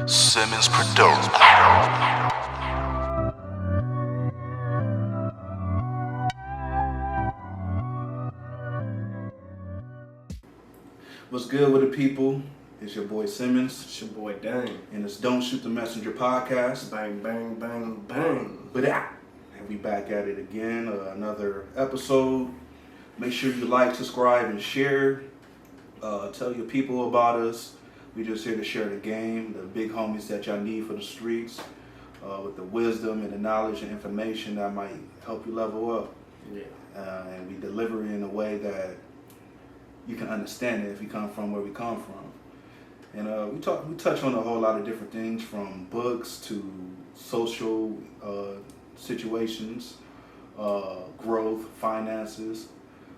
Simmons Production. What's good with the people? It's your boy Simmons. It's your boy Dane. And it's Don't Shoot the Messenger podcast. Bang, bang, bang, bang. And we back at it again, another episode. Make sure you like, subscribe, and share. Tell your people about us. We just here to share the game, the big homies that y'all need for the streets, with the wisdom and the knowledge and information that might help you level up. Yeah. And we deliver it in a way that you can understand it if you come from where we come from. And we touch on a whole lot of different things, from books to social situations, growth, finances.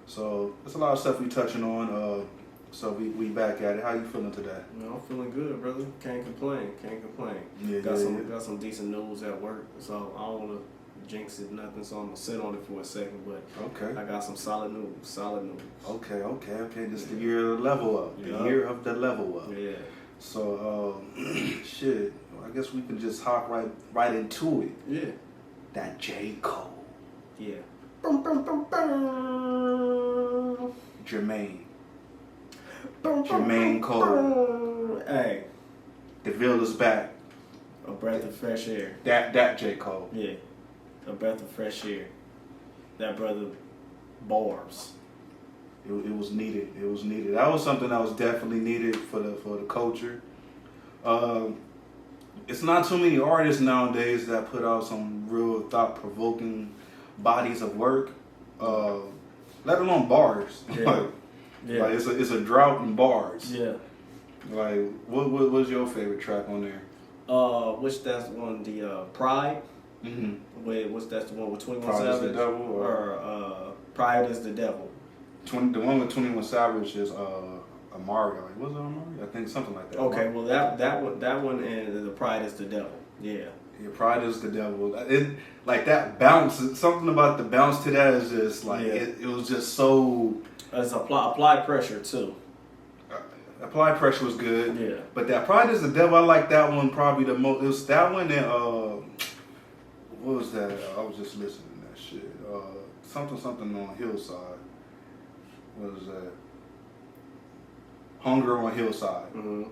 So there's a lot of stuff we touching on. So we back at it. How you feeling today? I'm feeling good, brother. Can't complain. Yeah, Got some decent news at work, so I don't want to jinx it, nothing. So I'm gonna sit on it for a second, but Okay. I got some solid news. Okay. This is the year of the level up. The year of the level up. Yeah. So shit. I guess we can just hop right into it. Yeah. That J. Cole. Yeah. Jermaine Cole. Hey, DeVille is back. a breath of fresh air. That J. Cole. Yeah. A breath of fresh air. That brother bars. It was needed. It was needed. That was something that was definitely needed for the culture. It's not too many artists nowadays that put out some real thought-provoking bodies of work, let alone bars. Yeah. Yeah. Like it's a drought in bars. Yeah. Like what was your favorite track on there? Which that's one, the Pride. Mm-hmm. That's the one with 21 Pride is Savage? the Devil, or Pride is the Devil. The one with 21 Savage is Amari. Like, was it Amari? I think something like that. Okay, well that one and the Pride is the Devil. Yeah. Yeah, Pride is the Devil. It like that bounce. Something about the bounce to that is just like it was just so. It's applied pressure too. Applied Pressure was good. Yeah. But that Pride is the Devil, I like that one probably the most. It was that one and what was that? I was just listening to that shit. Something on Hillside. What was that? Hunger on Hillside. Mm-hmm.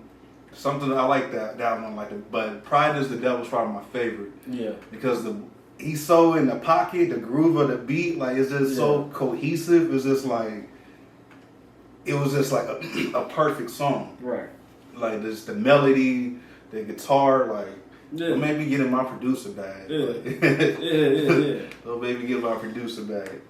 Something I like that one like it. But Pride is the Devil is probably my favorite. Yeah. Because he's so in the pocket, the groove of the beat, like it's just so cohesive. It's just like it was just like a perfect song. Right. Like just the melody, the guitar, like maybe getting my producer bag. Yeah. So maybe give my producer bag.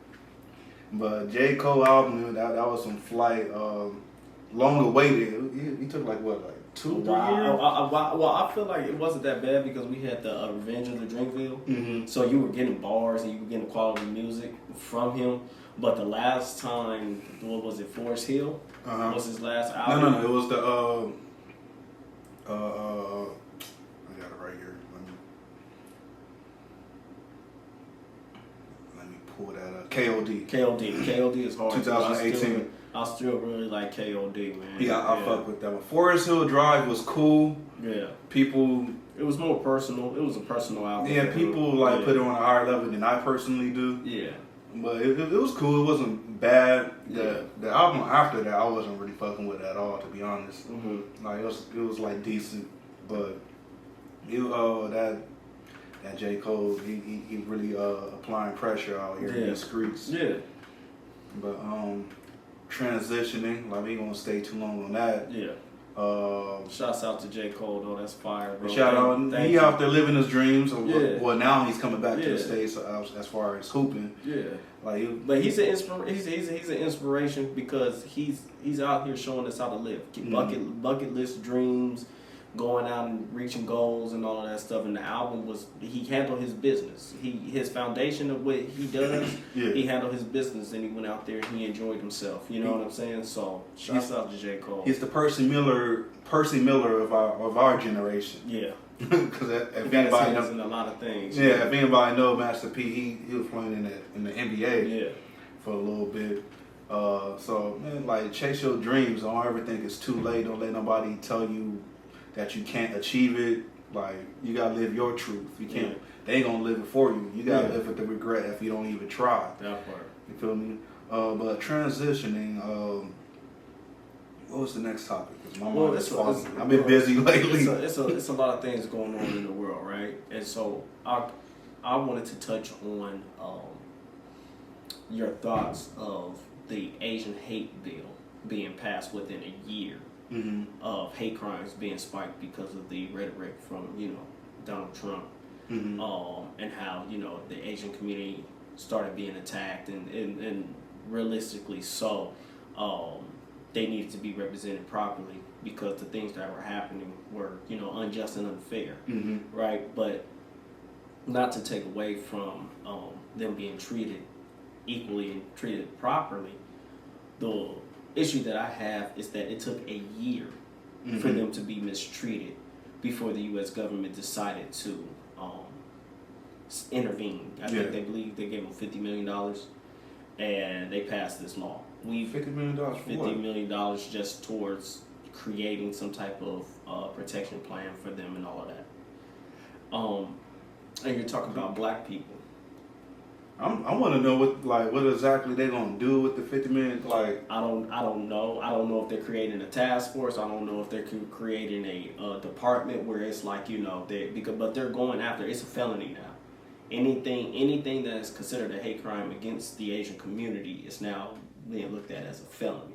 But J. Cole album, that was some flight. Long awaited. He took like 2-3 years. Well, I feel like it wasn't that bad because we had the Revenge of the Dreamville. Mm-hmm. So you were getting bars and you were getting quality music from him. But the last time, what was it? Forest Hill was his last album. No. It was the I got it right here. Let me pull that up. KOD is hard. 2018. I still really like KOD, man. Yeah, I fuck with that one. Forest Hill Drive was cool. Yeah. People. It was more personal. It was a personal album. Yeah, people put it on a higher level than I personally do. Yeah. But it was cool. It wasn't bad. The album after that, I wasn't really fucking with at all, to be honest. Mm-hmm. Like it was like decent, but that J. Cole, he really applying pressure out here in the streets. Yeah. But transitioning, like we ain't gonna stay too long on that. Yeah. Shouts out to J. Cole though, that's fire, bro. Shout out, he out there living his dreams. Well, now he's coming back to the States as far as hooping. Yeah. But he's an inspiration because he's out here showing us how to live. Bucket list dreams, going out and reaching goals and all of that stuff. And the album he handled his business. His foundation of what he does, he handled his business and he went out there and he enjoyed himself. You know what I'm saying? So shouts out to J. Cole. He's the Percy Miller of our generation. Yeah. Because if anybody knows, in a lot of things. Yeah, if anybody knows Master P, he was playing in the NBA for a little bit. So man, like chase your dreams. Don't ever think it's too late. Don't let nobody tell you that you can't achieve it. Like, you gotta live your truth. You can't. They ain't gonna live it for you. You gotta live with the regret if you don't even try. That part. You feel me? But transitioning. What was the next topic? Because my mind is foggy. I've been busy lately. It's a lot of things going on in the world, right? And so I wanted to touch on your thoughts of the Asian hate bill being passed within a year of hate crimes being spiked because of the rhetoric from Donald Trump, and how the Asian community started being attacked and realistically so. They needed to be represented properly because the things that were happening were, unjust and unfair, right? But not to take away from them being treated equally and treated properly. The issue that I have is that it took a year for them to be mistreated before the U.S. government decided to intervene. I think they believe they gave them $50 million, and they passed this law. $50 million for $50 million just towards creating some type of protection plan for them and all of that. And you're talking about black people. I want to know what exactly they're gonna do with the $50 million. Like, I don't know. I don't know if they're creating a task force. I don't know if they're creating a department where it's like but they're going after. It's a felony now. Anything that is considered a hate crime against the Asian community is now being looked at as a felony.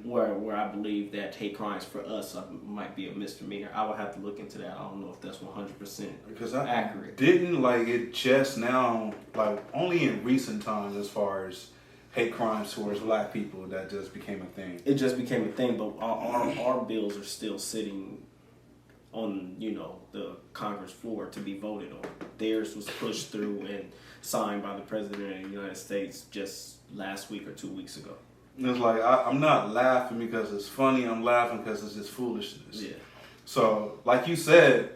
Where I believe that hate crimes for us might be a misdemeanor. I would have to look into that. I don't know if that's 100% accurate. Didn't it just now, only in recent times, as far as hate crimes towards black people, that just became a thing. It just became a thing, but our bills are still sitting on the Congress floor to be voted on. Theirs was pushed through and signed by the President of the United States just last week or 2 weeks ago. It's like, I'm not laughing because it's funny. I'm laughing because it's just foolishness. Yeah. So, like you said,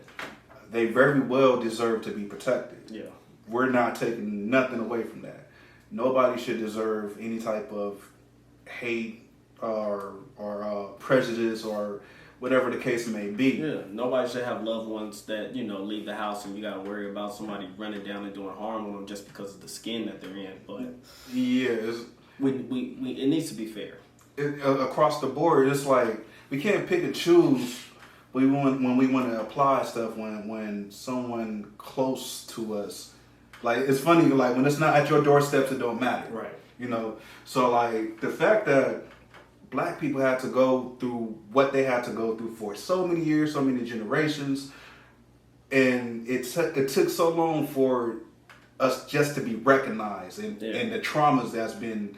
they very well deserve to be protected. Yeah. We're not taking nothing away from that. Nobody should deserve any type of hate or prejudice or whatever the case may be. Yeah. Nobody should have loved ones that, leave the house and you got to worry about somebody running down and doing harm to them just because of the skin that they're in. But yeah, it needs to be fair. Across the board, it's like we can't pick and choose when we want to apply stuff when someone close to us. Like, it's funny, when it's not at your doorsteps, it don't matter. Right. So the fact that black people had to go through what they had to go through for so many years, so many generations, and it took so long for us just to be recognized and the traumas that's been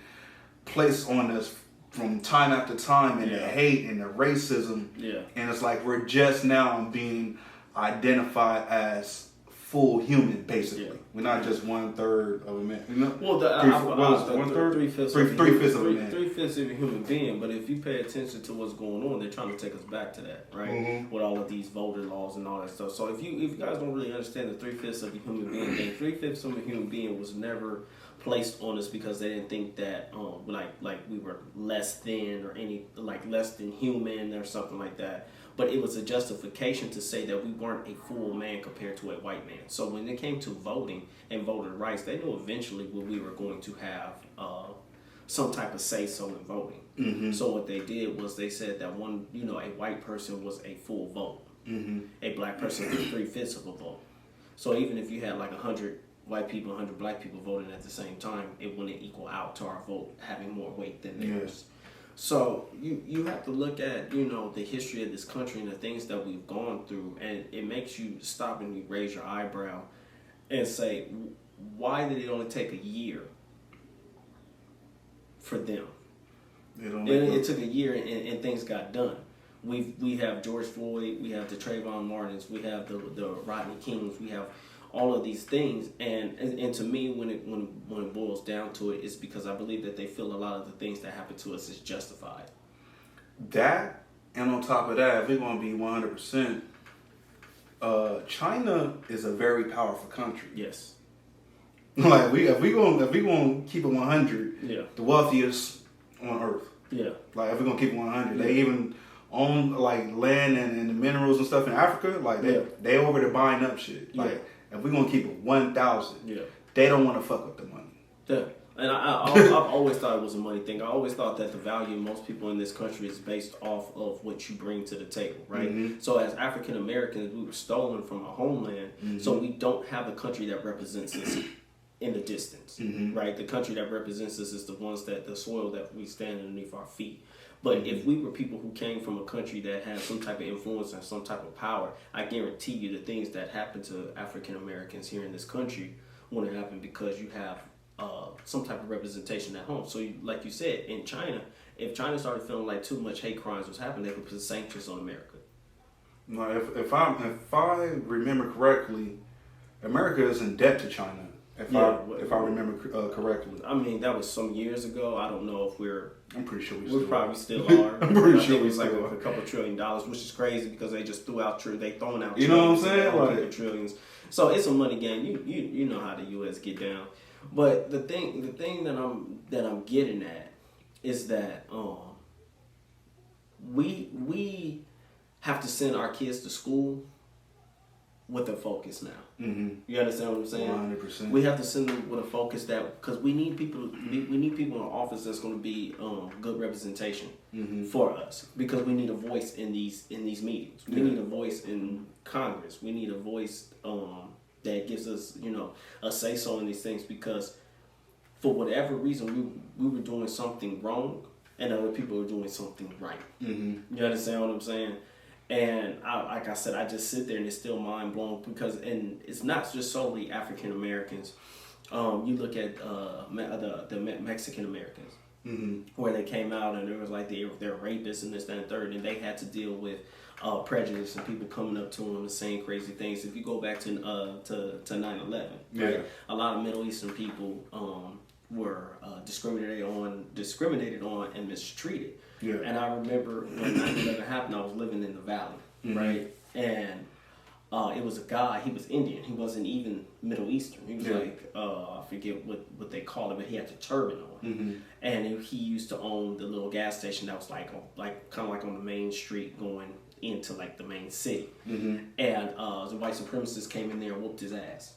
placed on us from time after time, and the hate and the racism. Yeah. And it's like we're just now being identified as full human, basically. Yeah. We're not just 1/3 of a man. Well, three-fifths of a human being. But if you pay attention to what's going on, they're trying to take us back to that, right? With all of these voter laws and all that stuff. So if you guys don't really understand the 3/5 of a human being, then 3/5 of a human being was never placed on us because they didn't think that like we were less than or less than human or something like that. But it was a justification to say that we weren't a full man compared to a white man. So when it came to voting and voter rights, they knew eventually we were going to have some type of say-so in voting. So what they did was they said that a white person was a full vote. A black person was 3/5 of a vote. So even if you had 100 white people, 100 black people voting at the same time, it wouldn't equal out to our vote having more weight than theirs. So you have to look at, the history of this country and the things that we've gone through, and it makes you stop and you raise your eyebrow and say, why did it only take a year for them? It took a year and things got done. We have George Floyd, we have the Trayvon Martins, we have the Rodney Kings, we have all of these things, and to me, when it boils down to it, it's because I believe that they feel a lot of the things that happen to us is justified. That, and on top of that, if we're gonna be 100%, China is a very powerful country. Yes. If we gonna keep it 100, yeah, the wealthiest on earth. Yeah. If we're gonna keep it 100, they even own like land and the minerals and stuff in Africa, like they over there buying up shit. Like if we gonna keep it 1,000, they don't want to fuck up the money. Yeah. And I've always thought it was a money thing. I always thought that the value of most people in this country is based off of what you bring to the table, right? Mm-hmm. So as African Americans, we were stolen from our homeland, so we don't have a country that represents us in the distance, right? The country that represents us is the soil that we stand underneath our feet. But if we were people who came from a country that had some type of influence and some type of power, I guarantee you the things that happen to African Americans here in this country wouldn't happen because you have some type of representation at home. So, like you said, in China, if China started feeling like too much hate crimes was happening, they could put sanctions on America. No, if I remember correctly, America is in debt to China. If I remember correctly. I mean, that was some years ago. I don't know if I'm pretty sure we probably still are. I'm pretty sure it was like a couple $1 trillion, which is crazy because they just threw out they throwing out. You know what I'm saying? Like trillions. So it's a money game. You know how the U.S. get down. But the thing that I'm getting at is that we have to send our kids to school with a focus now. Mm-hmm. You understand what I'm saying? 100%. We have to send them with a focus because we need people. We need people in office that's going to be good representation for us because we need a voice in these meetings. We need a voice in Congress. We need a voice that gives us, a say so in these things because for whatever reason we were doing something wrong and other people were doing something right. Mm-hmm. You understand what I'm saying? And like I said, I just sit there and it's still mind blown and it's not just solely African Americans. You look at the Mexican Americans, where they came out and there was like they're rapists and this, that, and third, and they had to deal with prejudice and people coming up to them and saying crazy things. If you go back to 9/11, right? A lot of Middle Eastern people were discriminated on and mistreated. Yeah. And I remember when 9/11 happened, I was living in the valley, right? And it was a guy, he was Indian. He wasn't even Middle Eastern. He was I forget what they called it, but he had the turban on. And he used to own the little gas station that was like kind of like on the main street going into like the main city. And the white supremacists came in there and whooped his ass.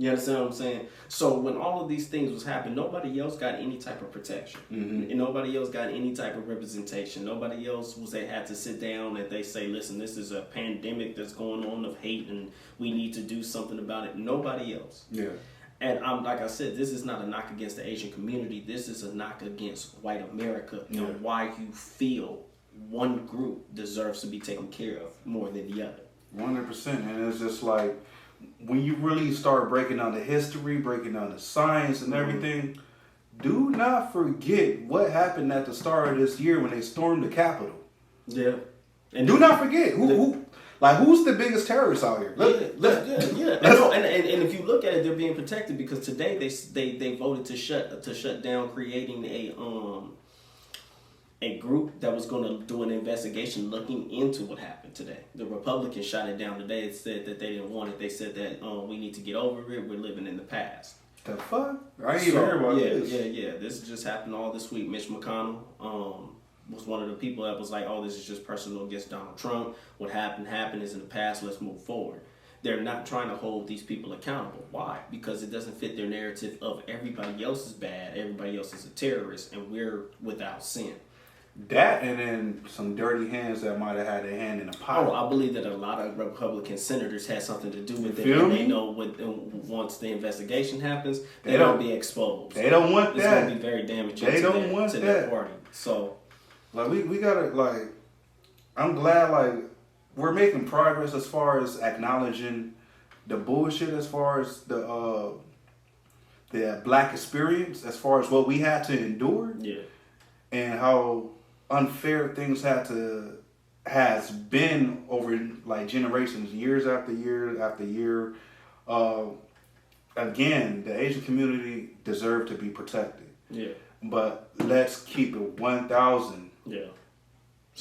You understand what I'm saying? So when all of these things was happening, nobody else got any type of protection. And nobody else got any type of representation. Nobody else had to sit down and they say, listen, this is a pandemic that's going on of hate and we need to do something about it. Nobody else. Yeah. And like I said, this is not a knock against the Asian community. This is a knock against white America and why you feel one group deserves to be taken care of more than the other. 100%. And it's just like, when you really start breaking down the history, breaking down the science and everything, do not forget what happened at the start of this year when they stormed the Capitol. Yeah. And do not forget who's the biggest terrorist out here? And if you look at it, they're being protected because today they voted to shut down creating a group that was going to do an investigation looking into what happened today. The Republicans shot it down today. It said that they didn't want it. They said that we need to get over it. We're living in the past. The fuck? I ain't even heard about this. Yeah. This just happened all this week. Mitch McConnell was one of the people that was like, oh, this is just personal against Donald Trump. What happened is in the past. Let's move forward. They're not trying to hold these people accountable. Why? Because it doesn't fit their narrative of everybody else is bad, everybody else is a terrorist, and we're without sin. That and then some dirty hands that might have had a hand in the pot. Oh, I believe that a lot of Republican senators had something to do with it. And they know once the investigation happens, they're going to be exposed. They don't want that. It's going to be very damaging to that party. So, we got to, I'm glad, we're making progress as far as acknowledging the bullshit as far as the black experience, as far as what we had to endure. Yeah. And how unfair things has been over generations, years after year after year. Again, the Asian community deserve to be protected. Yeah. But let's keep it 1,000. Yeah.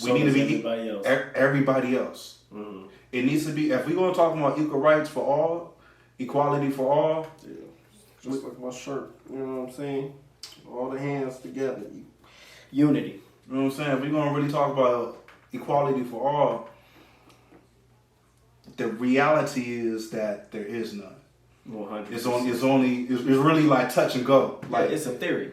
We need to be everybody else. Mm-hmm. It needs to be, if we're going to talk about equal rights for all, equality for all. Yeah. Just like my shirt, you know what I'm saying? All the hands together. Unity. You know what I'm saying? If we're going to really talk about equality for all, the reality is that there is none. 100%. It's really like touch and go. Like it's a theory.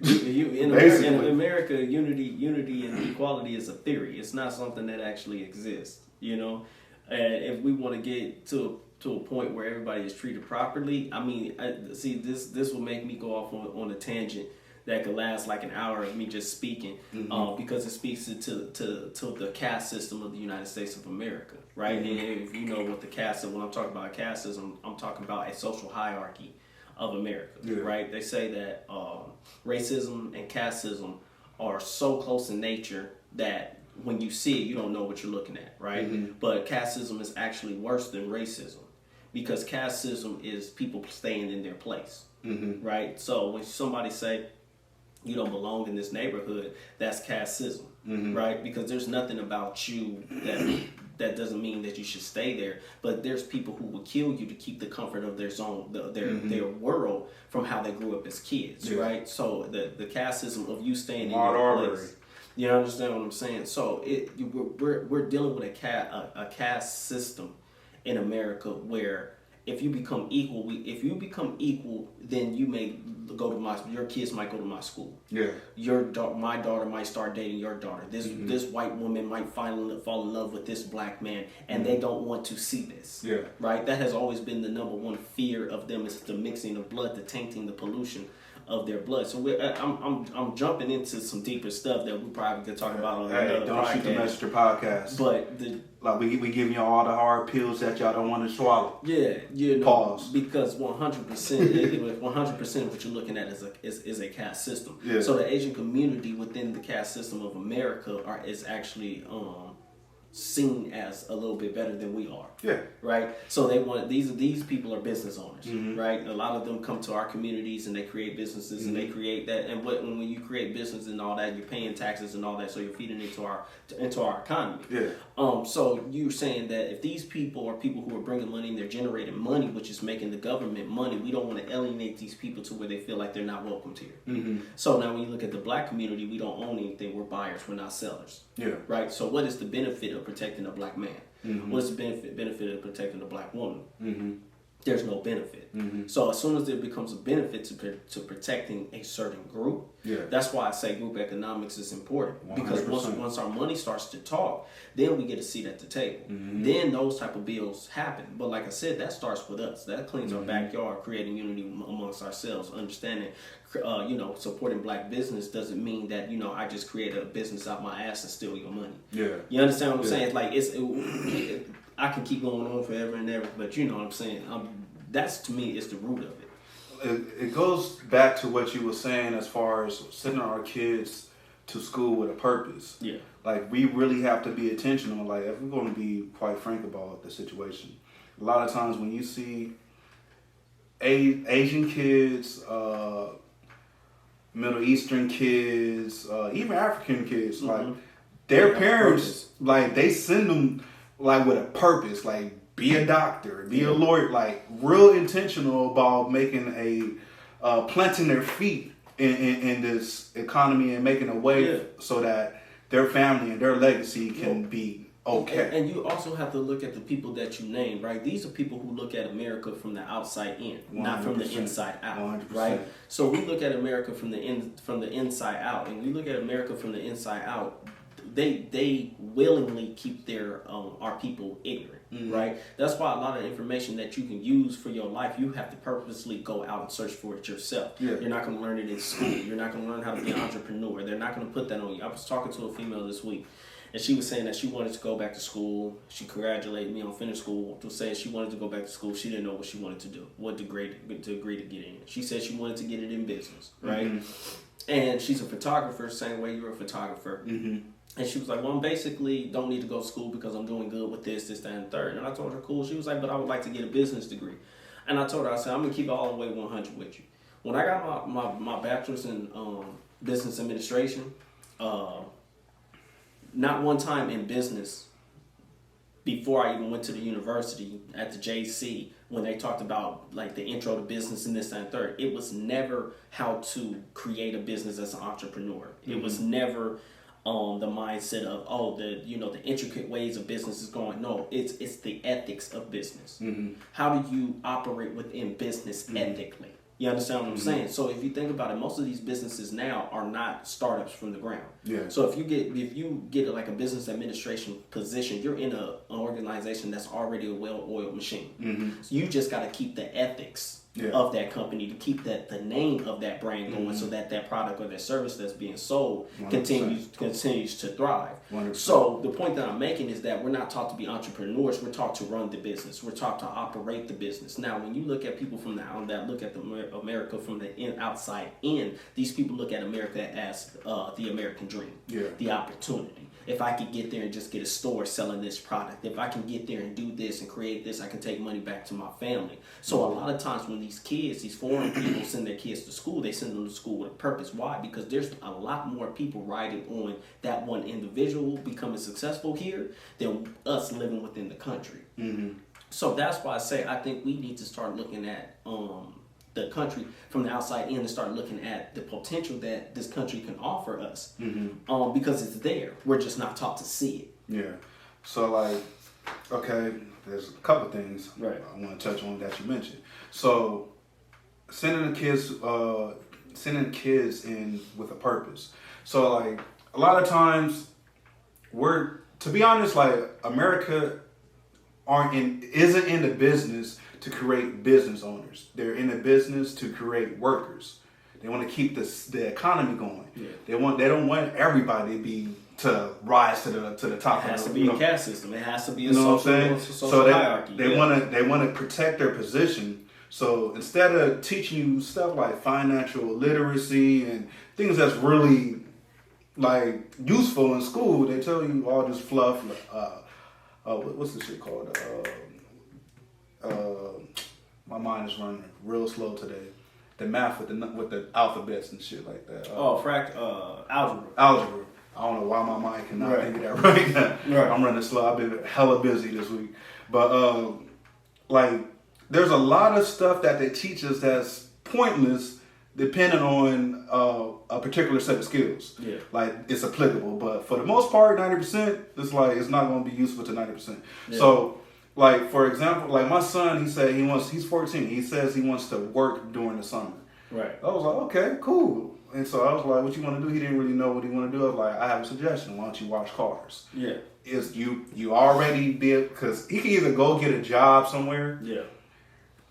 In America, unity and equality is a theory. It's not something that actually exists. You know, and if we want to get to a point where everybody is treated properly, I mean, this will make me go off on a tangent that could last like an hour of me just speaking, because it speaks to the caste system of the United States of America, right? And if you know what the caste, when I'm talking about caste system, I'm talking about a social hierarchy of America, right? They say that racism and casteism are so close in nature that when you see it, you don't know what you're looking at, right? But casteism is actually worse than racism, because casteism is people staying in their place, right? So when somebody say, you don't belong in this neighborhood, that's casteism, right? Because there's nothing about you that doesn't mean that you should stay there. But there's people who will kill you to keep the comfort of their zone, their world, from how they grew up as kids, right? So the casteism of you staying in your place. You understand what I'm saying? So we're dealing with a caste system in America where if you become equal, then you may go to your kids might go to my school. Yeah. My daughter might start dating your daughter. This white woman might fall in love with this black man, and they don't want to see this. Yeah. Right? That has always been the number one fear of them, is the mixing of blood, the tainting, the pollution of their blood. So I'm jumping into some deeper stuff that we probably could talk about on another don't podcast. Shoot the Messenger podcast. But we giving y'all all the hard pills that y'all don't want to swallow. Yeah, you know, pause. Because 100% of what you're looking at is a caste system. Yeah. So the Asian community within the caste system of America is actually seen as a little bit better than we are. Yeah. Right? So they want these people are business owners, right? A lot of them come to our communities and they create businesses and they create that, and when you create business and all that, you're paying taxes and all that, so you're feeding into our economy. Yeah. So you're saying that if these people are people who are bringing money and they're generating money, which is making the government money, we don't want to alienate these people to where they feel like they're not welcomed here. So now when you look at the black community, we don't own anything. We're buyers. We're not sellers. Yeah. Right? So what is the benefit of protecting a black man? What's the benefit of protecting a black woman? There's no benefit. So as soon as there becomes a benefit to protecting a certain group, that's why I say group economics is important. 100%. Because once our money starts to talk, then we get a seat at the table. Then those type of bills happen. But like I said, that starts with us. That cleans our backyard, creating unity amongst ourselves, understanding, supporting black business doesn't mean that, I just create a business out my ass and steal your money. Yeah. You understand what I'm saying? Like I can keep going on forever and ever, but you know what I'm saying. That's, to me, is the root of it. It goes back to what you were saying as far as sending our kids to school with a purpose. Yeah. Like, we really have to be intentional. Like, if we're going to be quite frank about the situation, a lot of times when you see Asian kids, Middle Eastern kids, even African kids, like, their parents, like, they send them like with a purpose, like be a doctor, be a lawyer, like real intentional about making planting their feet in this economy and making a way so that their family and their legacy can be okay. And you also have to look at the people that you name, right? These are people who look at America from the outside in, 100%. Not from the inside out, 100%. Right? So we look at America from the inside out, and we look at America from the inside out. They willingly keep our people ignorant, right? That's why a lot of information that you can use for your life, you have to purposely go out and search for it yourself. Yeah. You're not going to learn it in school. You're not going to learn how to be an entrepreneur. They're not going to put that on you. I was talking to a female this week, and she was saying that she wanted to go back to school. She congratulated me on finishing school, to say she wanted to go back to school. She didn't know what she wanted to do, what degree to agree to get in. She said she wanted to get it in business, right? And she's a photographer, same way you're a photographer. And she was like, well, I basically don't need to go to school because I'm doing good with this, that, and third. And I told her, cool. She was like, but I would like to get a business degree. And I told her, I said, I'm going to keep it all the way 100 with you. When I got my bachelor's in business administration, not one time in business before I even went to the university at the JC, when they talked about like the intro to business and this, that, and third, it was never how to create a business as an entrepreneur. It was never the mindset of the intricate ways of business is going. No, it's the ethics of business. How do you operate within business ethically? You understand what I'm saying? So if you think about it, most of these businesses now are not startups from the ground. Yeah. So if you get like a business administration position, you're in an organization that's already a well-oiled machine. So you just got to keep the ethics of that company, to keep the name of that brand going, so that product or that service that's being sold 100%. continues to thrive. 100%. So the point that I'm making is that we're not taught to be entrepreneurs. We're taught to run the business. We're taught to operate the business. Now, when you look at people from that look at America from the outside in, these people look at America as the American dream, the opportunity. If I could get there and just get a store selling this product, if I can get there and do this and create this, I can take money back to my family. So a lot of times when these foreign people send their kids to school, they send them to school with a purpose. Why? Because there's a lot more people riding on that one individual becoming successful here than us living within the country. So that's why I say I think we need to start looking at the country from the outside in and start looking at the potential that this country can offer us, because it's there. We're just not taught to see it. Yeah. So like, okay, there's a couple things I want to touch on that you mentioned. So sending kids in with a purpose. So like a lot of times to be honest, like America isn't in the business to create business owners. They're in the business to create workers. They want to keep the economy going. Yeah. They don't want everybody to rise to the top. It has to be a caste system. It has to be a social hierarchy. They want to protect their position. So instead of teaching you stuff like financial literacy and things that's really like useful in school, they tell you all this fluff. What's this shit called? My mind is running real slow today. The math with the alphabets and shit like that. Algebra. Algebra. I don't know why my mind cannot think of that right now. Right. I'm running slow. I've been hella busy this week. But like, there's a lot of stuff that they teach us that's pointless, depending on a particular set of skills. Yeah. Like, it's applicable, but for the most part, 90%, it's like it's not going to be useful to 90%. Yeah. So, like, for example, like my son, he's 14. He says he wants to work during the summer. Right. I was like, okay, cool. And so I was like, what you want to do? He didn't really know what he wanted to do. I was like, I have a suggestion. Why don't you wash cars? Yeah. Is you already did, because he can either go get a job somewhere. Yeah.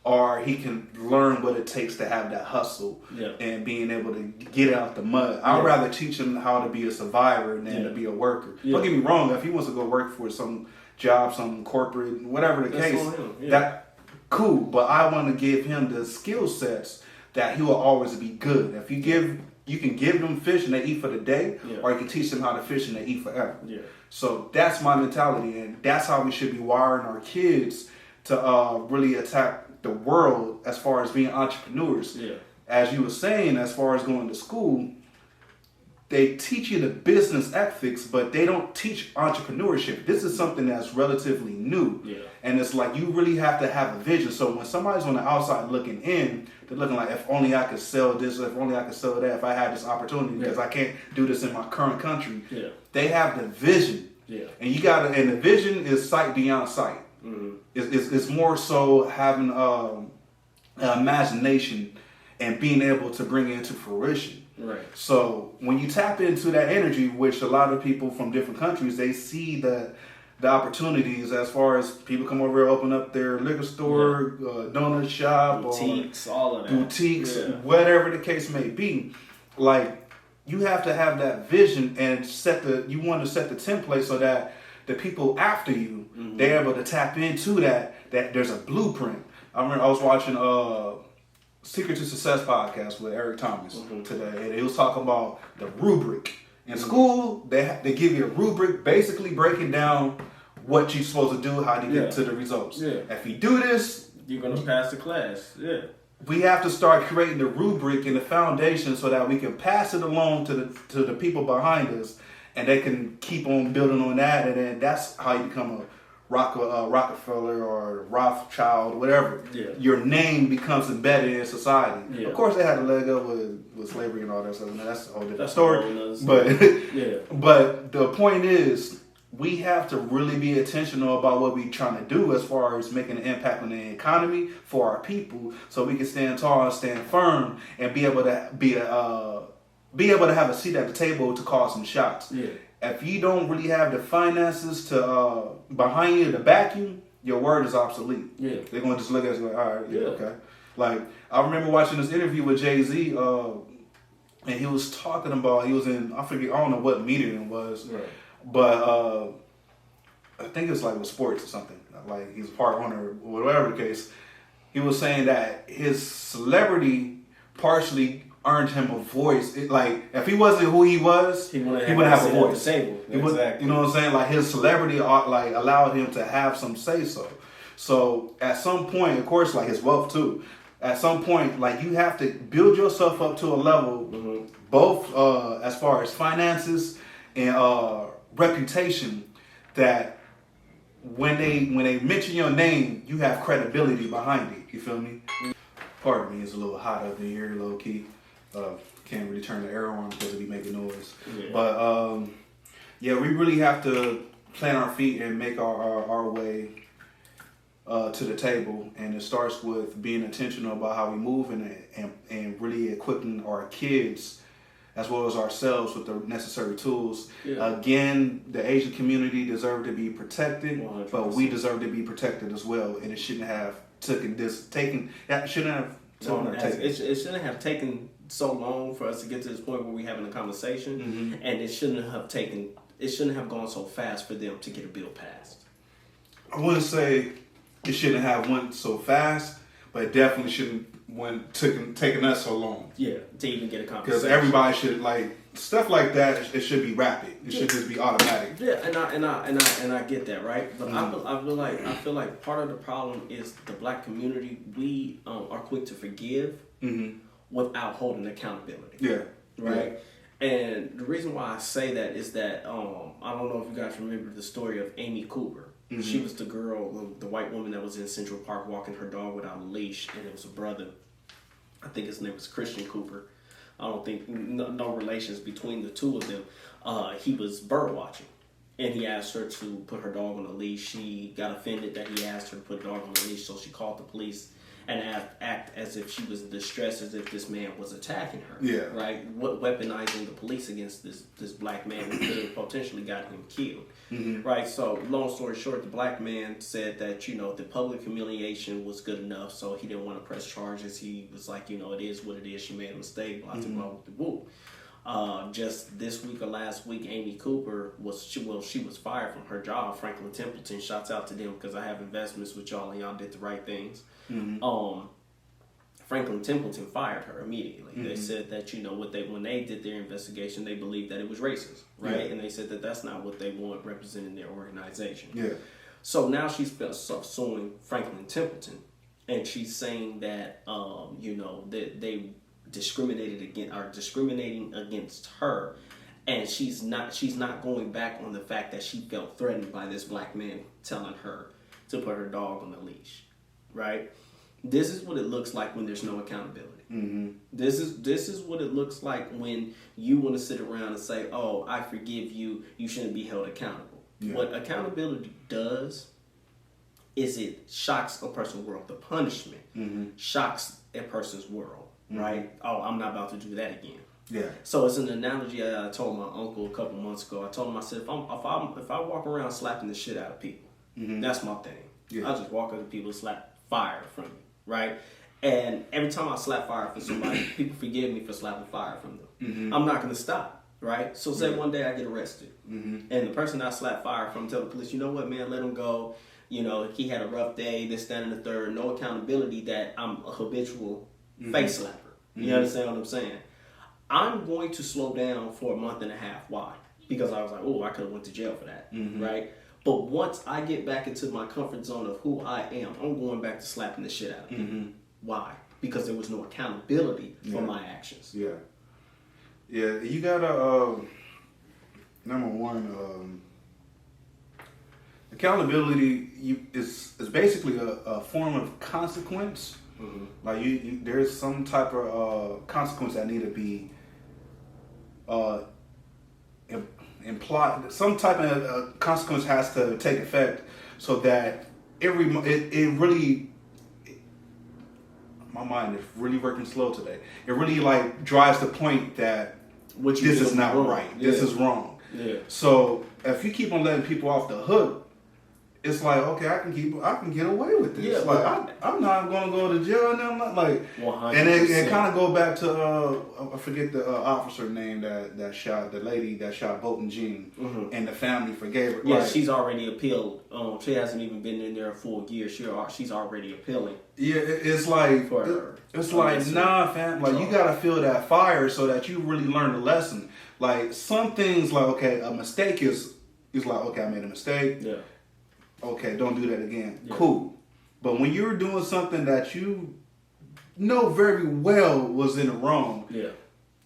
Or he can learn what it takes to have that hustle and being able to get out the mud. I'd rather teach him how to be a survivor than to be a worker. Don't get me wrong. If he wants to go work for some job, some corporate, whatever the case, that cool. But I want to give him the skill sets that he will always be good. If you can give them fish and they eat for the day, or you can teach them how to fish and they eat forever. Yeah. So that's my mentality, and that's how we should be wiring our kids to really attack the world as far as being entrepreneurs. Yeah. As you were saying, as far as going to school, they teach you the business ethics, but they don't teach entrepreneurship. This is something that's relatively new. Yeah. And it's like you really have to have a vision. So when somebody's on the outside looking in, they're looking like, if only I could sell this, if only I could sell that, if I had this opportunity, because I can't do this in my current country. Yeah. They have the vision. Yeah. And the vision is sight beyond sight. Mm-hmm. It's more so having an imagination and being able to bring it into fruition. Right. So when you tap into that energy, which a lot of people from different countries, they see the opportunities as far as people come over and open up their liquor store, donut shop, boutiques, all of that. Boutiques, whatever the case may be. Like, you have to have that vision and you want to set the template so that the people after you, they're able to tap into that there's a blueprint. I remember I was watching Secret to Success podcast with Eric Thomas today, and he was talking about the rubric. In school, they give you a rubric, basically breaking down what you're supposed to do, how to get to the results. Yeah. If you do this, you're going to pass the class. Yeah. We have to start creating the rubric and the foundation so that we can pass it along to the people behind us, and they can keep on building on that, and then that's how you become a Rockefeller or Rothschild, whatever, your name becomes embedded in society. Yeah. Of course, they had a leg up with slavery and all that stuff, and that's a whole different story. But but the point is, we have to really be intentional about what we're trying to do as far as making an impact on the economy for our people, so we can stand tall and stand firm and be able to be able to have a seat at the table to call some shots. Yeah. If you don't really have the finances to behind you to back you, your word is obsolete. Yeah. They're gonna just look at us like, all right, yeah, okay. Like, I remember watching this interview with Jay-Z, and he was talking about, he was in, I don't know what meeting it was, right. But I think it's like with sports or something. Like, he's a part owner or whatever the case. He was saying that his celebrity partially earned him a voice. Like, if he wasn't who he was, he wouldn't have a voice. Exactly. You know what I'm saying? Like, his celebrity like allowed him to have some say so. So at some point, of course, like his wealth too. At some point, like, you have to build yourself up to a level, both as far as finances and reputation, that when they mention your name, you have credibility behind it. You feel me? Pardon me, it's a little hot up in here, low key. Can't really turn the air on because it be making noise. Yeah. But yeah, we really have to plant our feet and make our way to the table, and it starts with being intentional about how we move and really equipping our kids as well as ourselves with the necessary tools. Yeah. Again, the Asian community deserve to be protected, 100%. But we deserve to be protected as well, and it shouldn't have it shouldn't have taken so long for us to get to this point where we're having a conversation, and it shouldn't have gone so fast for them to get a bill passed. I wouldn't say it shouldn't have went so fast, but it definitely shouldn't taken us so long. Yeah, to even get a conversation. Because everybody should, like, stuff like that. It should be rapid. It should just be automatic. Yeah, and I get that, right? But I feel like part of the problem is the black community. We are quick to forgive without holding accountability. Yeah. Right. Yeah. And the reason why I say that is that I don't know if you guys remember the story of Amy Cooper. She was the girl, the white woman that was in Central Park walking her dog without a leash, and it was a brother. I think his name was Christian Cooper. I don't think, no relations between the two of them. He was bird watching, and he asked her to put her dog on a leash. She got offended that he asked her to put a dog on a leash, so she called the police and act as if she was distressed, as if this man was attacking her. Yeah. Right? Weaponizing the police against this black man who could have potentially gotten him killed. Right? So, long story short, the black man said that, the public humiliation was good enough, so he didn't want to press charges. He was like, it is what it is. She made a mistake. Blah, blah, with the woo. Just this week or last week, Amy Cooper she was fired from her job. Franklin Templeton, shouts out to them because I have investments with y'all and y'all did the right things. Franklin Templeton fired her immediately. They said that when they did their investigation, they believed that it was racist, right? Yeah. And they said that that's not what they want representing their organization. Yeah. So now she's suing Franklin Templeton, and she's saying that that they discriminating against her, and she's not going back on the fact that she felt threatened by this black man telling her to put her dog on the leash, right? This is what it looks like when there's no accountability. This is what it looks like when you want to sit around and say, "Oh, I forgive you. You shouldn't be held accountable." Yeah. What accountability does is it shocks a person's world. The punishment shocks a person's world, right? Oh, I'm not about to do that again. Yeah. So it's an analogy I told my uncle a couple months ago. I told him, I said, if I walk around slapping the shit out of people, that's my thing. Yeah. I just walk up to people and slap fire from me, right? And every time I slap fire from somebody, people forgive me for slapping fire from them. I'm not going to stop, right? So say one day I get arrested, and the person I slap fire from tell the police, you know what, man, let him go. He had a rough day, this, that, and the third. No accountability that I'm a habitual face slapper. You understand what I'm saying? I'm going to slow down for a month and a half. Why? Because I was like, oh, I could have went to jail for that, right? But once I get back into my comfort zone of who I am, I'm going back to slapping the shit out of people. Why? Because there was no accountability for my actions. Yeah. Yeah, you gotta, number one, accountability is basically a form of consequence. Mm-hmm. Like there's some type of consequence that need to be implied. Some type of consequence has to take effect so that it really. My mind is really working slow today. It really like drives the point that What this is not wrong. right. Yeah. This is wrong. Yeah. So if you keep on letting people off the hook, it's like, okay, I can get away with this. Yeah, like I'm not going to go to jail, and I'm not like. 100%. And it kind of go back to I forget the officer name that shot the lady that shot Bolton Jean, and the family forgave her. Yeah, Like, she's already appealed. She hasn't even been in there a full year. She's already appealing. yeah, it's like For it's like unnecessary nah, fam. Like you gotta feel that fire so that you really learn the lesson. Like some things, like okay, a mistake is like okay, I made a mistake. Yeah. Okay, don't do that again. Yeah. Cool. But when you're doing something that you know very well was in the wrong, Yeah.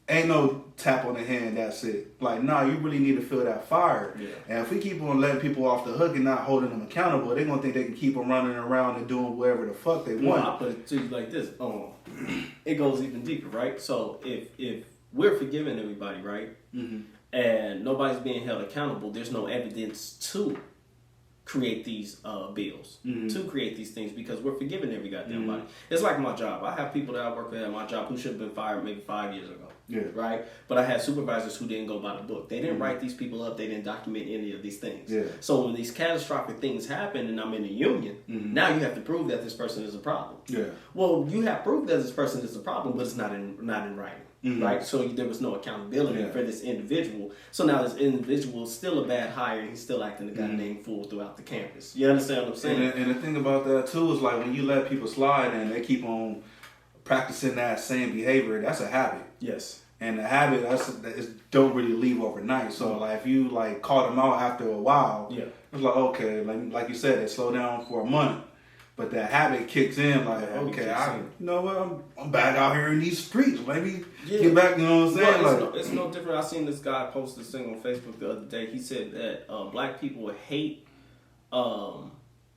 ain't no tap on the hand, that's it. Like, nah, you really need to feel that fire. Yeah. And if we keep on letting people off the hook and not holding them accountable, they're going to think they can keep on running around and doing whatever the fuck they Well, want. I put it to you like this. It goes even deeper, right? So if we're forgiving everybody, right, and nobody's being held accountable, there's no evidence to create these bills, to create these things, because we're forgiving every goddamn body. It's like my job. I have people that I work with at my job who should have been fired maybe 5 years ago. Yeah. Right? But I had supervisors who didn't go by the book. They didn't write these people up. They didn't document any of these things. Yeah. So when these catastrophic things happen and I'm in a union, now you have to prove that this person is a problem. Yeah. Well, you have proof that this person is a problem, but it's not in writing. Right? So there was no accountability for this individual. So now this individual is still a bad hire and he's still acting a goddamn fool throughout the campus. You understand what I'm saying? And the thing about that, too, is like when you let people slide and they keep on practicing that same behavior, that's a habit. Yes. And the habit don't really leave overnight. So like if you like call them out after a while, it's like okay, like you said, they slow down for a month, but that habit kicks in. Like okay, you know what, I'm back out here in these streets. Maybe get back. You know what I'm saying? Well, it's no different. I seen this guy post this thing on Facebook the other day. He said that black people hate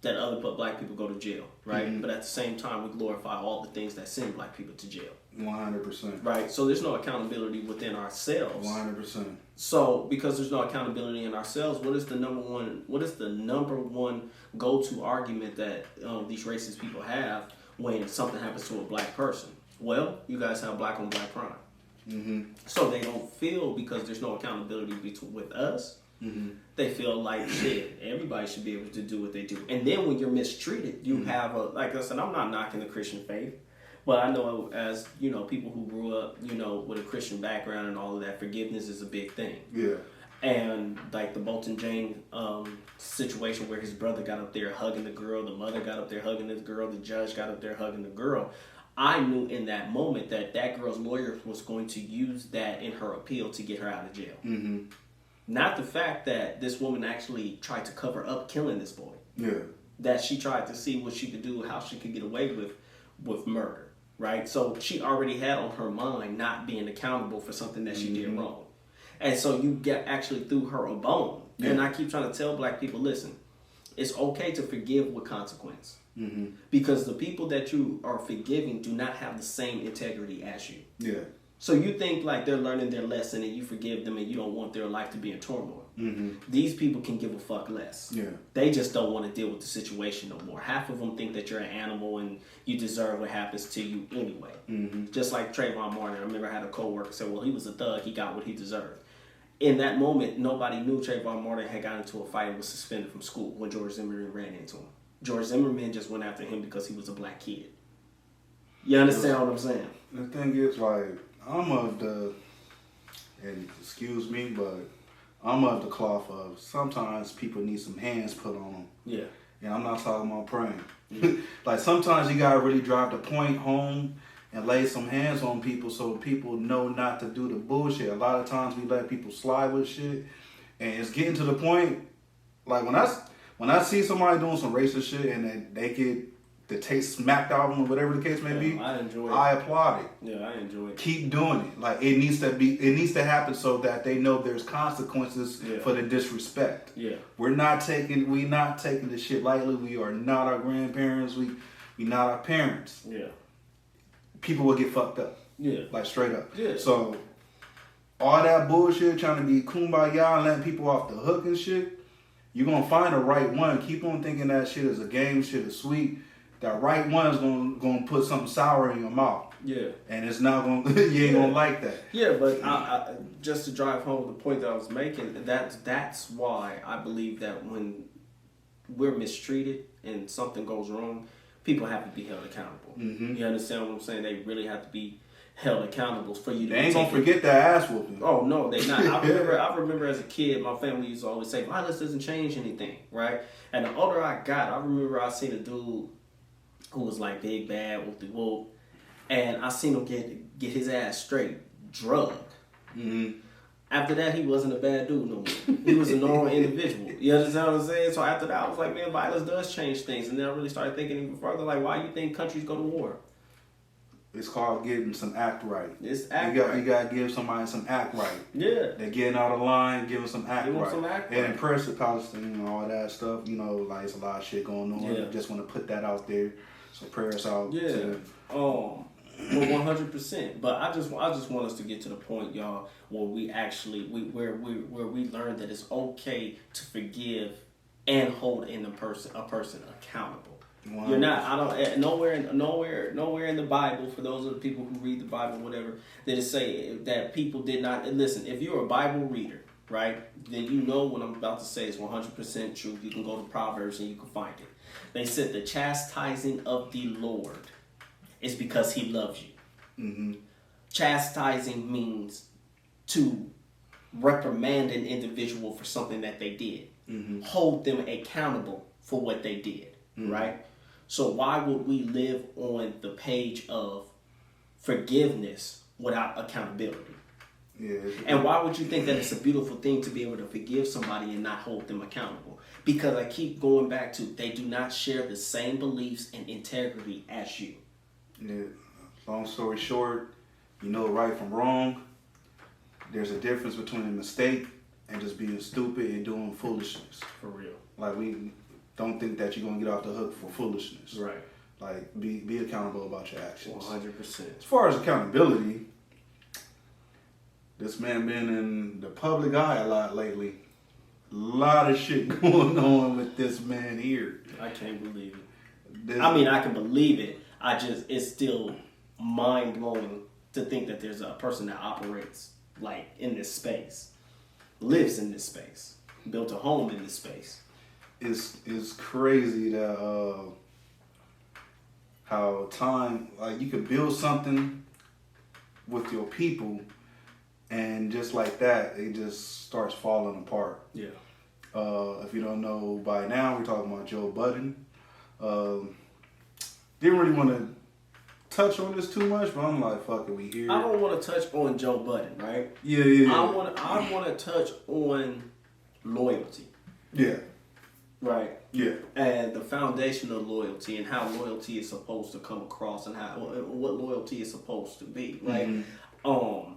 that other black people go to jail, right? But at the same time, we glorify all the things that send black people to jail. 100%. Right. So there's no accountability within ourselves. 100%. So because there's no accountability in ourselves, what is the number one go-to argument that these racist people have when something happens to a black person? Well, you guys have black on black crime. So they don't feel, because there's no accountability with us. They feel like shit. Everybody should be able to do what they do. And then when you're mistreated, you have like I said, I'm not knocking the Christian faith, but I know, as you know, people who grew up, you know, with a Christian background and all of that, forgiveness is a big thing. Yeah. And like the Bolton Jane situation where his brother got up there hugging the girl, the mother got up there hugging this girl, the judge got up there hugging the girl. I knew in that moment that girl's lawyer was going to use that in her appeal to get her out of jail. Not the fact that this woman actually tried to cover up killing this boy. Yeah. That she tried to see what she could do, how she could get away with murder, right? So she already had on her mind not being accountable for something that she did wrong. And so you actually threw her a bone. Yeah. And I keep trying to tell black people, listen, it's okay to forgive with consequence. Because the people that you are forgiving do not have the same integrity as you. Yeah. So you think like they're learning their lesson and you forgive them and you don't want their life to be in turmoil. These people can give a fuck less. Yeah. They just don't want to deal with the situation no more. Half of them think that you're an animal and you deserve what happens to you anyway. Just like Trayvon Martin. I remember I had a coworker say, well, he was a thug. He got what he deserved. In that moment, nobody knew Trayvon Martin had gotten into a fight and was suspended from school when George Zimmerman ran into him. George Zimmerman just went after him because he was a black kid. You understand what I'm saying? The thing is, like, I'm of the, and excuse me, but I'm of the cloth of sometimes people need some hands put on them. Yeah. And I'm not talking about praying. Like, sometimes you gotta really drive the point home and lay some hands on people so people know not to do the bullshit. A lot of times we let people slide with shit, and it's getting to the point, like when I see somebody doing some racist shit and they get the Taste Smacked album or whatever the case may be. I enjoy it. I applaud it. Yeah, I enjoy it. Keep doing it. Like it needs to happen so that they know there's consequences for the disrespect. Yeah. We not taking the shit lightly. We are not our grandparents. We not our parents. Yeah. People will get fucked up. Yeah. Like straight up. Yeah. So all that bullshit trying to be kumbaya and letting people off the hook and shit, you're gonna find the right one. Keep on thinking that shit is a game, shit is sweet. That right one is gonna put something sour in your mouth. Yeah. And it's not gonna you ain't gonna like that. Yeah, but I just to drive home the point that I was making, that's why I believe that when we're mistreated and something goes wrong, people have to be held accountable. Mm-hmm. You understand what I'm saying? They really have to be held accountable for you to They ain't gonna forget that ass whooping. Oh no, they not. I remember as a kid, my family used to always say, violence doesn't change anything, right? And the older I got, I remember I seen a dude who was like big bad with the whoop, and I seen him get his ass straight drugged. Mm-hmm. After that, he wasn't a bad dude no more. He was a normal individual. You understand what I'm saying? So after that, I was like, man, violence does change things. And then I really started thinking even further, like, why you think countries go to war? It's called getting some act right. It's act You right. gotta give somebody some act right. Yeah. They're getting out of line, give them some act Give 'em right. some act And right. impress the Palestine and all that stuff. You know, like it's a lot of shit going on. Yeah. Just want to put that out there. So prayers out to Yeah. them. Well, 100%. But I just want us to get to the point, y'all, where we actually where we learn that it's okay to forgive and hold a person accountable. Wow. You're not. I don't. Nowhere in the Bible. For those of the people who read the Bible, whatever, did it say that people did not listen. If you're a Bible reader, right, then you know what I'm about to say is 100% true. You can go to Proverbs and you can find it. They said the chastising of the Lord is because He loves you. Mm-hmm. Chastising means to reprimand an individual for something that they did. Mm-hmm. Hold them accountable for what they did, right? So why would we live on the page of forgiveness without accountability? Yeah. And why would you think that it's a beautiful thing to be able to forgive somebody and not hold them accountable? Because I keep going back to they do not share the same beliefs and integrity as you. Yeah. Long story short, you know right from wrong. There's a difference between a mistake and just being stupid and doing foolishness. For real. Like we don't think that you're gonna get off the hook for foolishness. Right. Like be accountable about your actions. 100%. As far as accountability, this man been in the public eye a lot lately. A lot of shit going on with this man here. I can't believe it. This, I mean, I can believe it. It's still mind blowing to think that there's a person that operates like in this space, lives in this space, built a home in this space. it's crazy that how time, like you could build something with your people and just like that it just starts falling apart. Yeah. If you don't know by now, we're talking about Joe Budden. Didn't really want to touch on this too much, but I'm like, fuck it, we here. I don't want to touch on Joe Budden, right? Yeah. I want to touch on loyalty, Yeah. right? Yeah. And the foundation of loyalty and how loyalty is supposed to come across and what loyalty is supposed to be, right? Mm-hmm.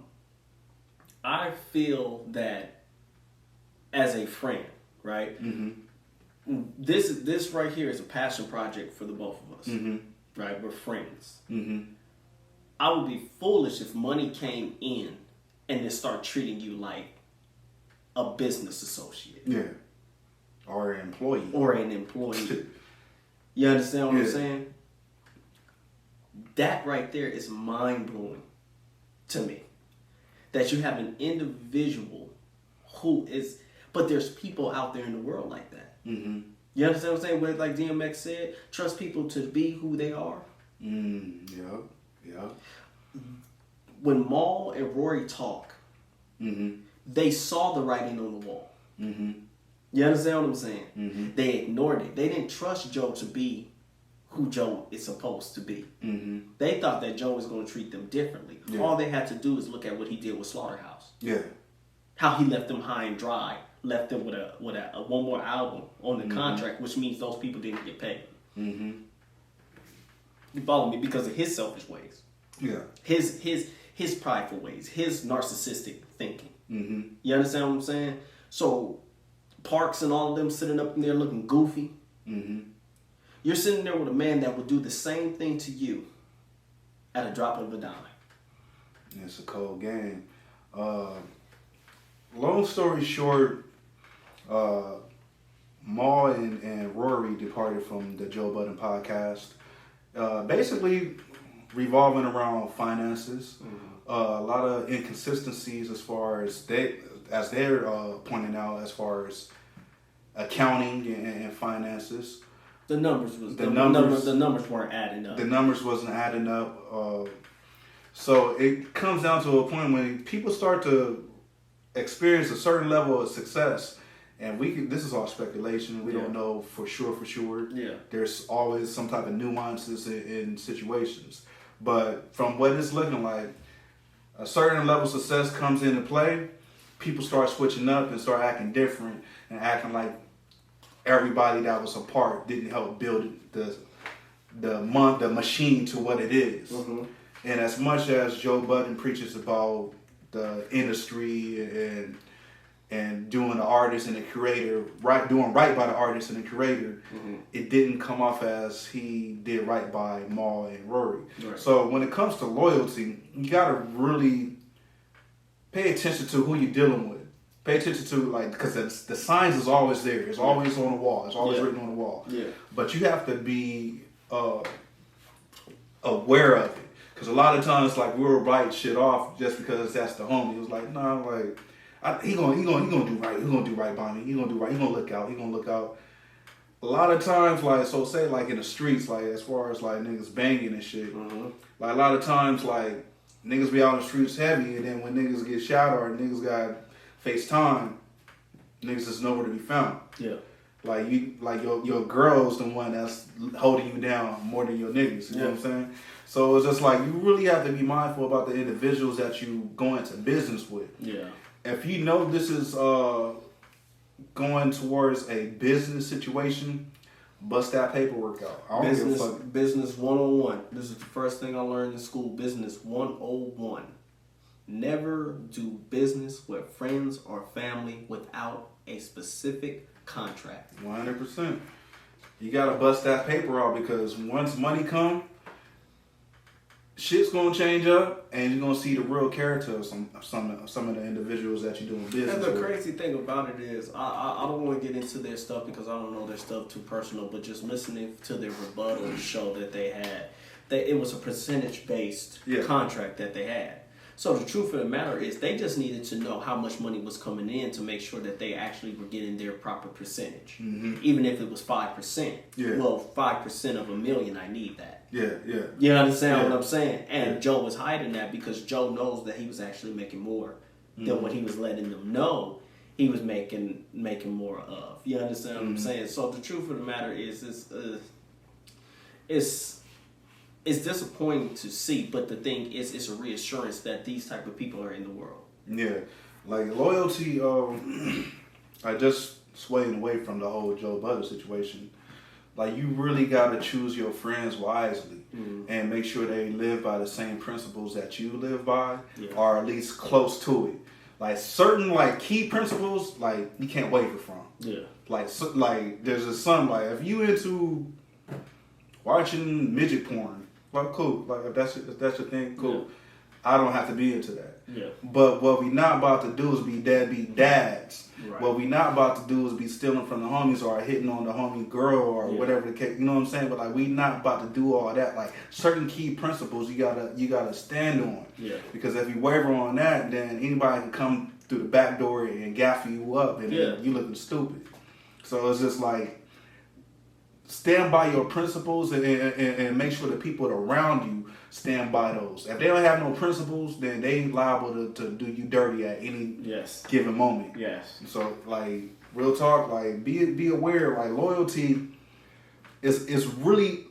I feel that as a friend, right? Mm-hmm. This right here is a passion project for the both of us, Mm-hmm. right? We're friends. Mm-hmm. I would be foolish if money came in and they start treating you like a business associate. Yeah. Or an employee. Or an employee. You understand what I'm Yeah. saying? That right there is mind-blowing to me. That you have an individual who is... But there's people out there in the world like that. Mm-hmm. You understand what I'm saying? Where, like DMX said, trust people to be who they are. Yeah. When Maul and Rory talk, Mm-hmm. they saw the writing on the wall. Mm-hmm. You understand what I'm saying? Mm-hmm. They ignored it. They didn't trust Joe to be who Joe is supposed to be. Mm-hmm. They thought that Joe was going to treat them differently. Yeah. All they had to do is look at what he did with Slaughterhouse. Yeah. How he left them high and dry. Left them with a one more album on the contract, which means those people didn't get paid. Mm-hmm. You follow me? Because of his selfish ways. Yeah. His prideful ways. His narcissistic thinking. Mm-hmm. You understand what I'm saying? So Parks and all of them sitting up in there looking goofy. Mm-hmm. You're sitting there with a man that would do the same thing to you at a drop of a dime. It's a cold game. Long story short, Mal and Rory departed from the Joe Budden podcast. Basically revolving around finances. A lot of inconsistencies as far as they're pointing out as far as accounting and finances. The numbers weren't adding up. The numbers wasn't adding up. So it comes down to a point when people start to experience a certain level of success, and this is all speculation. We don't know for sure. Yeah. There's always some type of nuances in situations. But from what it's looking like, a certain level of success comes into play. People start switching up and start acting different and acting like everybody that was a part didn't help build the machine to what it is. Mm-hmm. And as much as Joe Budden preaches about the industry and doing the artist and the creator, doing right by the artist and the creator, it didn't come off as he did right by Mal and Rory. Right. So when it comes to loyalty, you gotta really pay attention to who you're dealing with. Pay attention to, because the signs is always there. It's always on the wall. It's always written on the wall. Yeah. But you have to be aware of it. Because a lot of times, we'll write shit off just because that's the homie. It was like, nah, he gonna do right. He gonna do right by me. He gonna do right. He gonna look out. He gonna look out. A lot of times, say in the streets, as far as niggas banging and shit. Mm-hmm. A lot of times, niggas be out in the streets heavy, and then when niggas get shot or niggas got FaceTime, niggas is nowhere to be found. Yeah. Your girl's the one that's holding you down more than your niggas. You know what I'm saying? So it's just you really have to be mindful about the individuals that you go into business with. Yeah. If you know this is going towards a business situation, bust that paperwork out. I don't give a fuck. Business 101. This is the first thing I learned in school. Business 101. Never do business with friends or family without a specific contract. 100%. You gotta bust that paper out because once money come, shit's gonna change up, and you're gonna see the real character of some of the individuals that you're doing business with. And the crazy thing about it is, I don't want to get into their stuff because I don't know their stuff too personal. But just listening to their rebuttal show that they had, it was a percentage based contract that they had. So the truth of the matter is they just needed to know how much money was coming in to make sure that they actually were getting their proper percentage. Mm-hmm. Even if it was 5%. Yeah. Well, 5% of $1 million, I need that. Yeah. You understand what I'm saying? And Joe was hiding that because Joe knows that he was actually making more than what he was letting them know he was making more of. You understand what I'm saying? So the truth of the matter is it's disappointing to see, but the thing is, it's a reassurance that these type of people are in the world. Yeah, loyalty. I just swaying away from the whole Joe Budden situation. You really gotta choose your friends wisely and make sure they live by the same principles that you live by, or at least close to it. Certain key principles, you can't waver from. Yeah. There's a some if you into watching midget porn. Cool. If that's your thing, cool. Yeah. I don't have to be into that. Yeah. But what we not about to do is be deadbeat dads. Right. What we not about to do is be stealing from the homies or hitting on the homie girl or whatever the case. You know what I'm saying? But we not about to do all that. Certain key principles you gotta stand on. Yeah. Because if you waver on that, then anybody can come through the back door and gaff you up, and you looking stupid. So it's just stand by your principles and make sure the people around you stand by those. If they don't have no principles, then they liable to do you dirty at any given moment. Yes. So real talk, be aware. Loyalty is really,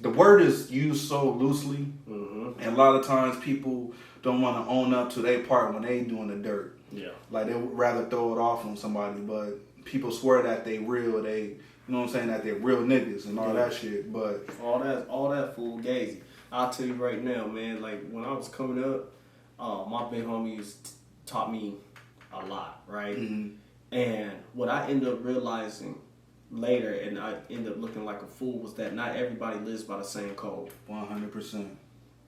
the word is used so loosely, and a lot of times people don't want to own up to their part when they doing the dirt. Yeah. They would rather throw it off on somebody, but people swear that they real. You know what I'm saying? That they're real niggas and all that shit. But all that fool gazy. I'll tell you right now, man. Like when I was coming up, my big homies taught me a lot, right? mm-hmm. And what I ended up realizing later, and I ended up looking like a fool, was that not everybody lives by the same code. 100%.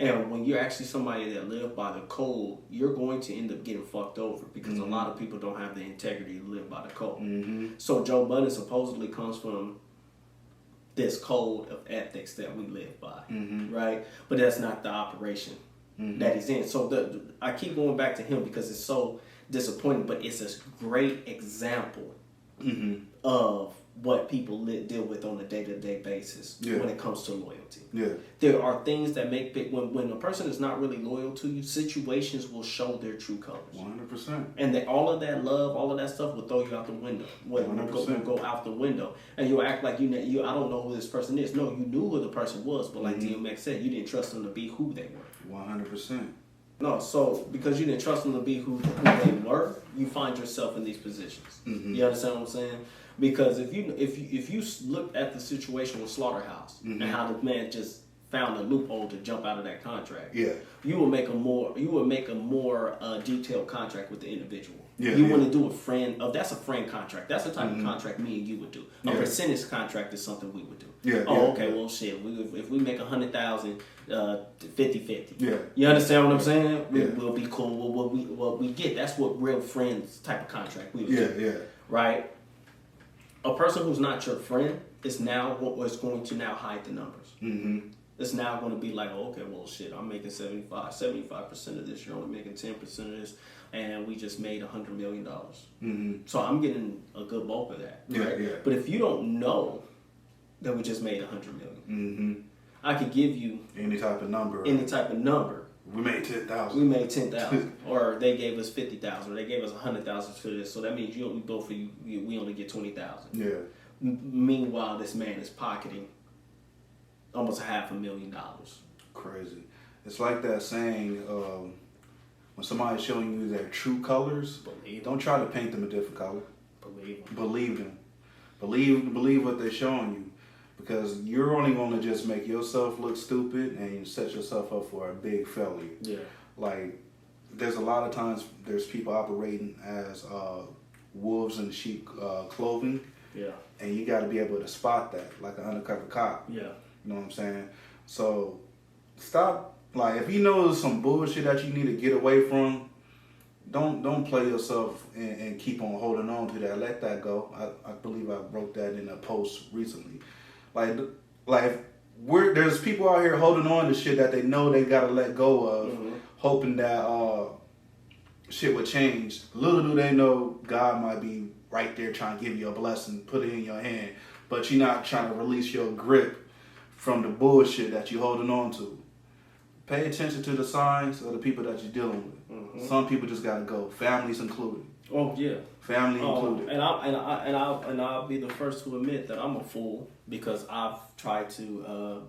And when you're actually somebody that live by the code, you're going to end up getting fucked over because a lot of people don't have the integrity to live by the code. Mm-hmm. So Joe Budden supposedly comes from this code of ethics that we live by, right? But that's not the operation that he's in. So I keep going back to him because it's so disappointing, but it's a great example of what people deal with on a day-to-day basis when it comes to loyalty. Yeah. There are things that make when a person is not really loyal to you, situations will show their true colors. 100%. And all of that love, all of that stuff will throw you out the window. Will go out the window, and you'll act like you. I don't know who this person is. No, you knew who the person was, but like DMX said, you didn't trust them to be who they were. 100%. No, so because you didn't trust them to be who they were, you find yourself in these positions. You understand what I'm saying? Because if you look at the situation with Slaughterhouse and how the man just found a loophole to jump out of that contract, you will make a more detailed contract with the individual. You want to do that's a friend contract. That's the type of contract me and you would do. A percentage contract is something we would do. Well shit, if we make 100,000, 50-50. You understand what I'm saying? We'll be cool. What we get, that's what real friends type of contract we would do. Right? A person who's not your friend is going to now hide the numbers. It's now going to be like, okay, well, shit, I'm making 75% of this. You're only making 10% of this, and we just made $100 million. So I'm getting a good bulk of that. Right? But if you don't know that we just made $100 million, I could give you any type of number. We made 10,000. Or they gave us 50,000, or they gave us 100,000 for this. So that means we only get 20,000. Meanwhile, this man is pocketing almost $500,000. Crazy. It's like that saying, when somebody's showing you their true colors, don't try to paint them a different color. Believe them. Believe what they're showing you. Because you're only going to just make yourself look stupid and you set yourself up for a big failure. Like, there's a lot of times there's people operating as wolves in sheep clothing. And you got to be able to spot that, like an undercover cop. You know what I'm saying? So, stop. Like, if you know there's some bullshit that you need to get away from, don't play yourself and keep on holding on to that. Let that go. I believe I wrote that in a post recently. Like there's people out here holding on to shit that they know they gotta let go of, hoping that shit would change. Little do they know God might be right there trying to give you a blessing, put it in your hand, but you're not trying to release your grip from the bullshit that you're holding on to. Pay attention to the signs of the people that you're dealing with. Some people just gotta go, families included. Family included. And I'll be the first to admit that I'm a fool because I've tried to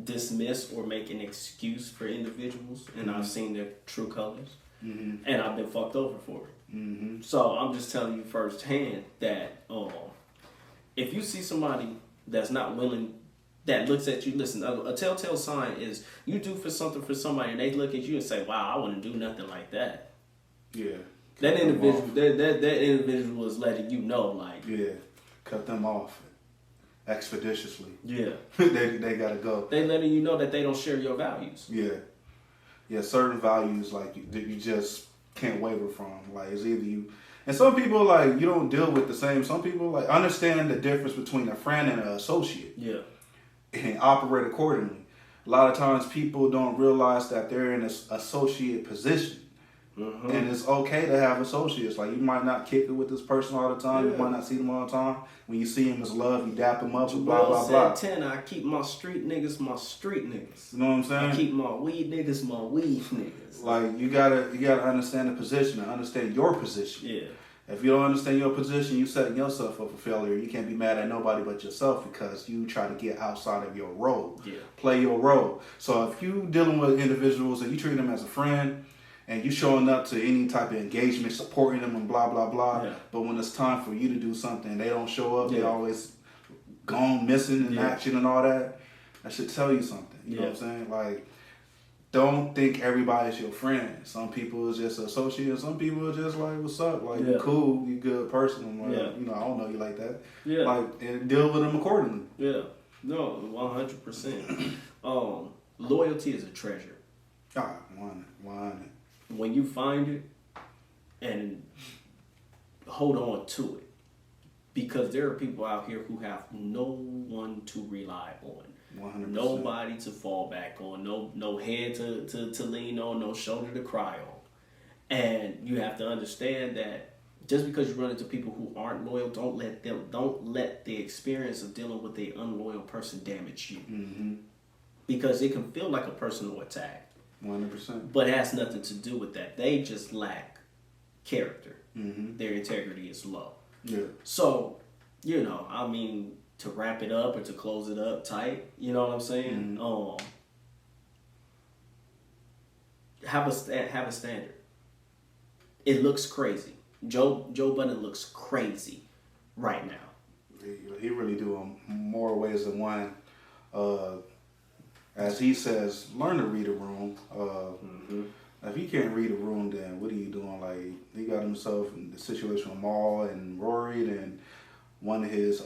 dismiss or make an excuse for individuals, and I've seen their true colors, and I've been fucked over for it. So I'm just telling you firsthand that if you see somebody that's not willing, that looks at you, listen, a telltale sign is you do for something for somebody and they look at you and say, wow, I wouldn't do nothing like that. That individual is letting you know, like, cut them off expeditiously. They gotta go. They letting you know that they don't share your values. Certain values like you just can't waver from. Like, it's either you, and some people like you don't deal with the same. Some people like understand the difference between a friend and an associate. And operate accordingly. A lot of times people don't realize that they're in an associate position. And it's okay to have associates. Like, you might not kick it with this person all the time. You might not see them all the time. When you see them as love, you dap them up and blah, blah, blah. 10, I keep my street niggas. You know what I'm saying? I keep my weed niggas. Like, you gotta understand the position and understand your position. If you don't understand your position, you setting yourself up for failure. You can't be mad at nobody but yourself because you try to get outside of your role. Play your role. So if you dealing with individuals and you treat them as a friend, and you showing up to any type of engagement, supporting them and blah, blah, blah. But when it's time for you to do something, they don't show up. They always gone missing in Yeah. action and all that, that should tell you something. You know Yeah. what I'm saying? Like, don't think everybody's your friend. Some people is just associates. Some people are just like, what's up? Like, Yeah. you cool, you good person. I'm like, Yeah. you know, I don't know you like that. Yeah. Like, and deal with them accordingly. Yeah. No, 100%. Loyalty is a treasure. Ah, one. When you find it, and hold on to it, because there are people out here who have no one to rely on. 100%. Nobody to fall back on, no head to lean on, no shoulder to cry on. And you have to understand that just because you run into people who aren't loyal, don't let the experience of dealing with a unloyal person damage you. Mm-hmm. Because it can feel like a personal attack. 100%. But it has nothing to do with that. They just lack character. Mm-hmm. Their integrity is low. Yeah. So, you know, I mean, to wrap it up or to close it up tight, you know what I'm saying? Have a standard. It looks crazy. Joe Budden looks crazy right now. He really do in more ways than one. As he says, learn to read a room. If he can't read a room, then what are you doing? Like, he got himself in the situation with Maul and Rory and one of his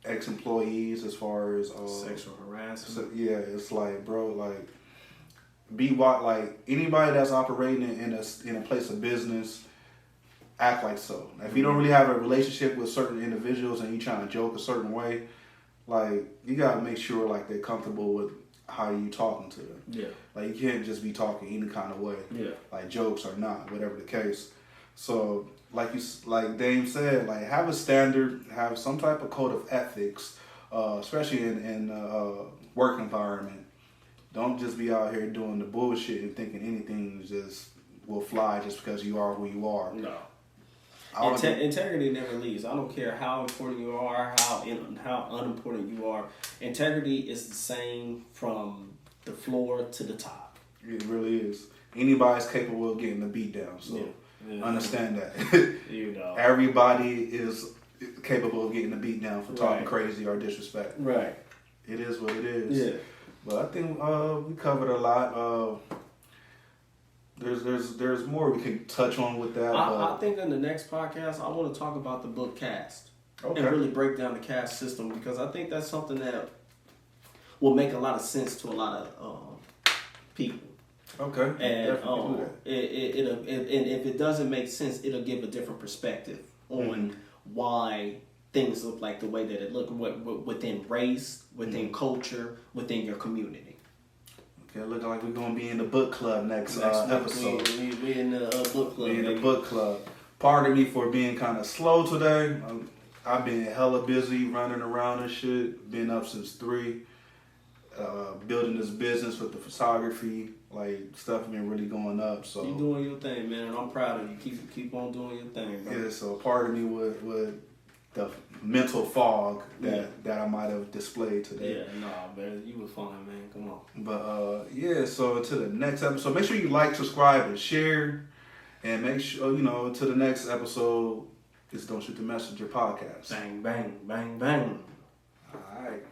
ex-employees as far as Sexual harassment. So, yeah, it's like, bro, like, like anybody that's operating in a place of business, act like so. If you don't really have a relationship with certain individuals and you trying to joke a certain way, like, you gotta make sure like they're comfortable with how you talking to them. Yeah. Like, you can't just be talking any kind of way. Yeah. Like, jokes or not, whatever the case. So, like Dame said, like, have a standard, have some type of code of ethics, especially in work environment. Don't just be out here doing the bullshit and thinking anything just will fly just because you are who you are. No. Integrity never leaves. I don't care how important you are, how unimportant you are. Integrity is the same from the floor to the top. It really is. Anybody's capable of getting the beat down. So understand that. You know. Everybody is capable of getting the beat down for talking Right. crazy or disrespect. Right. It is what it is. Yeah. But I think we covered a lot. There's more we can touch on with that. I think in the next podcast, I want to talk about the book Cast. Okay. And really break down the caste system, because I think that's something that will make a lot of sense to a lot of people. Okay. And Definitely do that. and if it doesn't make sense, it'll give a different perspective on why things look like the way that it look within race, within culture, within your community. Okay, looking like we're gonna be in the book club next week, episode. we in the book club. We in the baby. book club. Pardon me for being kind of slow today. I've been hella busy running around and shit. Been up since 3. Building this business with the photography, like, stuff been really going up. So You doing your thing, man, and I'm proud of you. Keep on doing your thing, bro. yeah, so pardon me with the mental fog that I might have displayed today. Yeah, nah, man, you was fine, man. Come on. But yeah, so until the next episode, make sure you like, subscribe, and share. And make sure, until the next episode, it's Don't Shoot the Messenger podcast. Bang, bang, bang, bang. All right.